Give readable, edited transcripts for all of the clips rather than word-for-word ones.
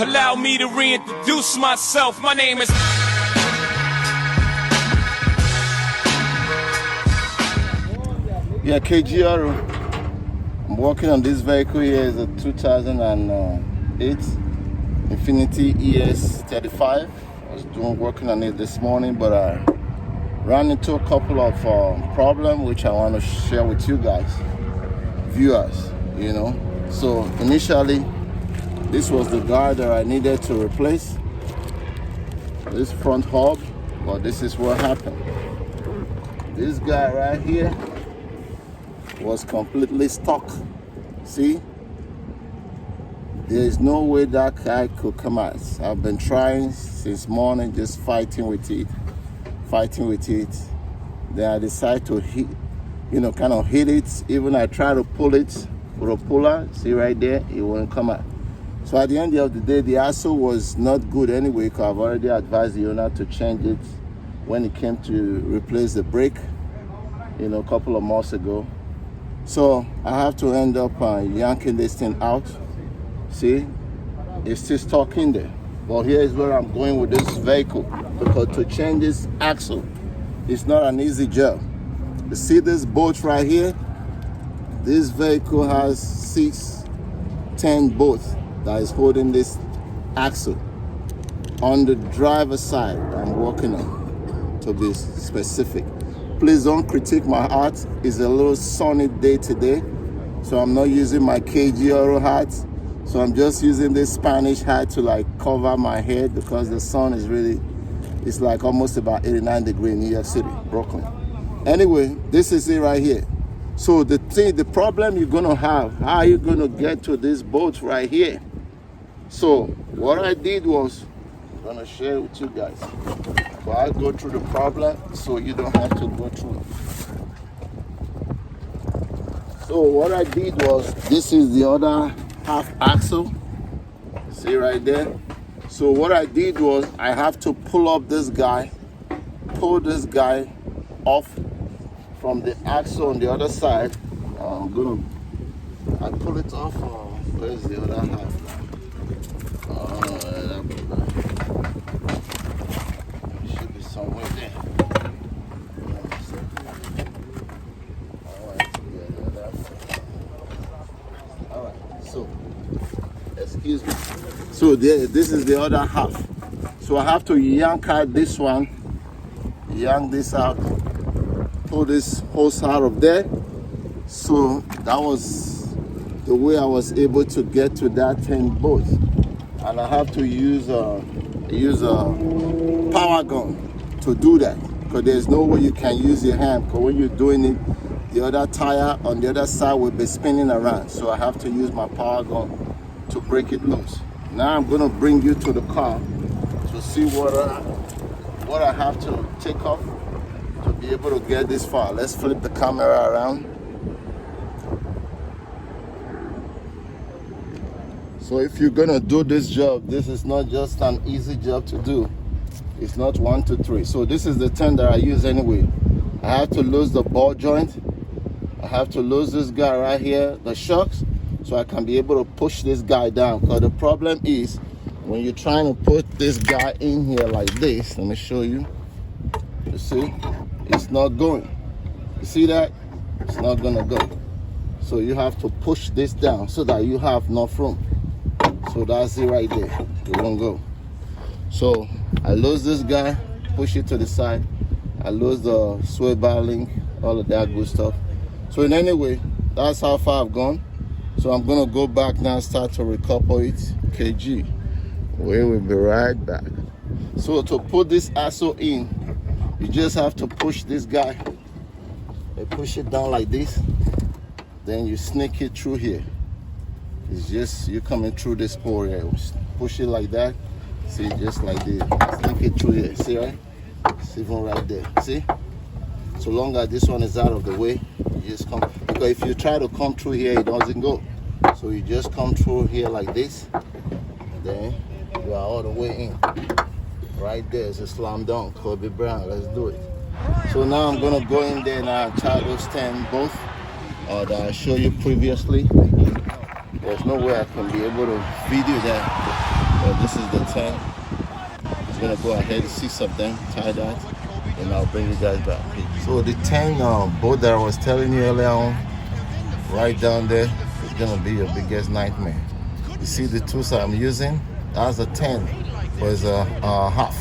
Allow me to reintroduce myself. My name is... Yeah, KGR. I'm working on this vehicle here. It's a 2008 Infiniti EX35. I was working on it this morning, but I ran into a couple of problems which I want to share with you guys, viewers, you know. So initially, this was the guard that I needed to replace, this front hub, but this is what happened. This guy right here was completely stuck. See? There is no way that guy could come out. I've been trying since morning, just fighting with it. Then I decided to hit, kind of hit it. Even I try to pull it with a puller. See right there, it won't come out. So at the end of the day, the axle was not good anyway, because I've already advised the owner to change it when it came to replace the brake, a couple of months ago. So I have to end up yanking this thing out. See, it's still stuck in there. But here's where I'm going with this vehicle, because to change this axle, it's not an easy job. You see this bolt right here? This vehicle has 610 bolts that is holding this axle. On the driver's side, I'm working on, to be specific. Please don't critique my hat. It's a little sunny day today, so I'm not using my KGR hat. So I'm just using this Spanish hat to cover my head, because the sun is really, it's like almost about 89 degrees in New York City, Brooklyn. Anyway, this is it right here. So the problem you're gonna have, how are you gonna get to this boat right here? So what I did was, I'm gonna share it with you guys. But I'll go through the problem so you don't have to go through it. So what I did was, this is the other half axle. See right there? So what I did was, I have to pull up this guy, pull this guy off from the axle on the other side. I pull it off. Where's the other half? It should be somewhere there. Alright, so excuse me. So this is the other half. So I have to yank out this one, yank this out, pull this hose out of there. So that was the way I was able to get to that 10 bolt. And I have to use a power gun to do that, because there's no way you can use your hand, because when you're doing it, the other tire on the other side will be spinning around. So I have to use my power gun to break it loose. Now I'm going to bring you to the car to see what I have to take off to be able to get this far. Let's flip the camera around. So if you're gonna do this job, this is not just an easy job to do. It's not 1, 2, 3. So this is the 10 that I use anyway. I have to lose the ball joint. I have to lose this guy right here, the shocks, so I can be able to push this guy down. Because the problem is, when you're trying to put this guy in here like this, let me show you. You see, it's not going. You see that? It's not gonna go. So you have to push this down so that you have enough room. So that's it right there. It won't go. So I lose this guy, push it to the side. I lose the swivel link, all of that good stuff. So in any way, that's how far I've gone. So I'm gonna go back now and start to recouple it. KG. We will be right back. So to put this axle in, you just have to push this guy. You push it down like this. Then you sneak it through here. It's just you coming through this pore here. Push it like that. See, just like this. Sneak it through here. See, right? It's even right there. See? So long as this one is out of the way, you just come. Because if you try to come through here, it doesn't go. So you just come through here like this. And then you are all the way in. Right there is a slam dunk. Kobe Brown. Let's do it. So now I'm gonna go in there and try those 10 both that I showed you previously. There's no way I can be able to video that, but this is the 10. I'm gonna go ahead and 6 of them, tie that, and I'll bring you guys back. So the 10 boat that I was telling you earlier on, right down there, is gonna be your biggest nightmare. You see the tools I'm using? That's a 10, but it's a half.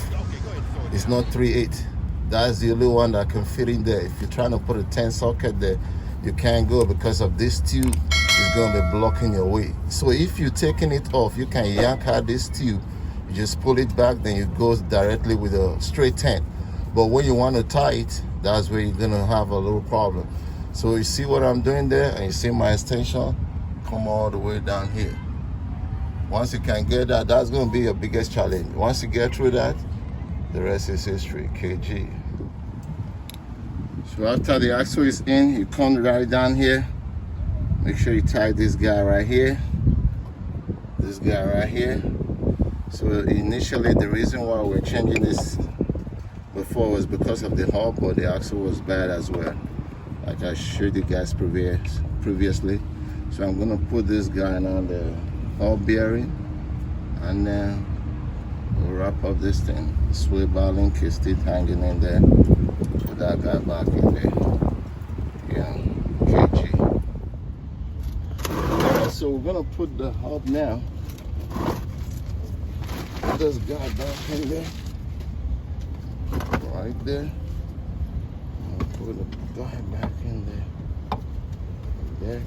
It's not 3/8. That's the only one that can fit in there. If you're trying to put a 10 socket there, you can't go because of this tube is going to be blocking your way. So if you're taking it off, you can yank out this tube. You just pull it back, then it goes directly with a straight 10. But when you want to tie it, that's where you're going to have a little problem. So you see what I'm doing there, and you see my extension come all the way down here. Once you can get that, that's going to be your biggest challenge. Once you get through that, the rest is history. KG. So after the axle is in, you come right down here. Make sure you tie this guy right here. This guy right here. So initially the reason why we're changing this before was because of the hub, but the axle was bad as well, like I showed you guys previously. So I'm gonna put this guy on the hub bearing, and then we'll wrap up this thing. The sway bar link is still hanging in there. Put that guy back in there. Yeah, KG. Alright, so we're gonna put the hub now. Put this guy back in there. Right there. I'll put the guy back in there. Like that.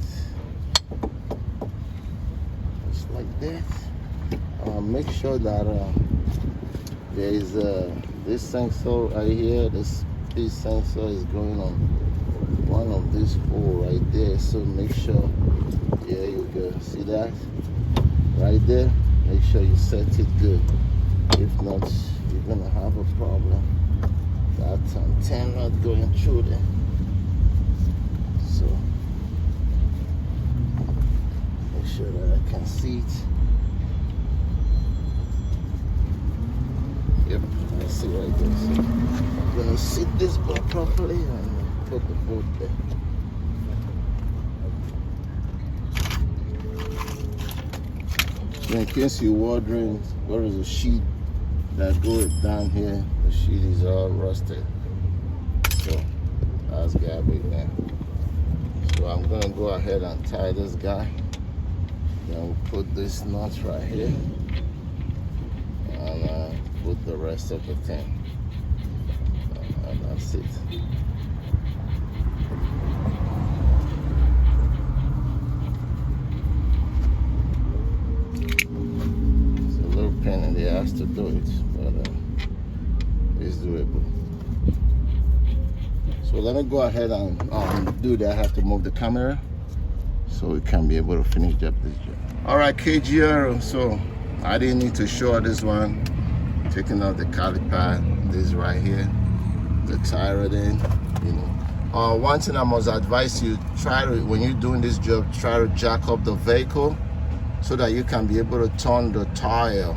Just like that. Make sure that there is this sensor right here. This sensor is going on one of these holes right there. So make sure, there you go. See that? Right there. Make sure you set it good. If not, you're gonna have a problem. That antenna not going through there. So make sure that I can see it. Yep, I see right there. So I'm gonna sit this boat properly and put the boat there. So in case you're wondering, there is a sheet that goes down here. The sheet is all rusted. So that's garbage there. So I'm gonna go ahead and tie this guy. Then we'll put this nut right here. And put the rest of the thing. And that's it. It's a little pain in the ass to do it, but it's doable. So let me go ahead and do that. I have to move the camera so we can be able to finish up this job. All right, KG. So I didn't need to show this one. Taking out the caliper, this right here, the tire in, you know. One thing I must advise you, try to, when you're doing this job, try to jack up the vehicle so that you can be able to turn the tire,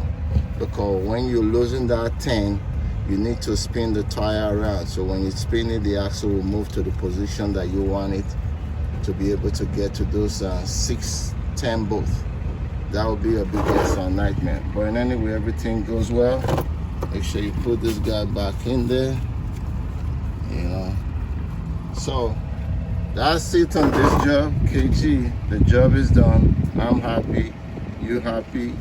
because when you're losing that thing, you need to spin the tire around. So when you spin it, the axle will move to the position that you want it to be able to get to those 6, 10 both. That would be a biggest nightmare. But in any way, everything goes well. Make sure you put this guy back in there. You know. So that's it on this job. KG, the job is done. I'm happy. You happy?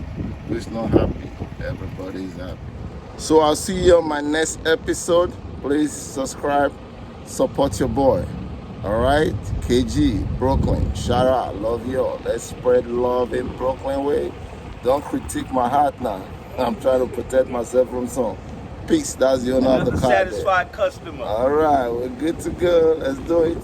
Who's not happy? Everybody's happy. So I'll see you on my next episode. Please subscribe, support your boy. All right, KG, Brooklyn, shout out, love you all. Let's spread love in Brooklyn way. Don't critique my heart now. I'm trying to protect myself from some. Peace, that's the owner of the car. Satisfied customer. All right, we're good to go. Let's do it.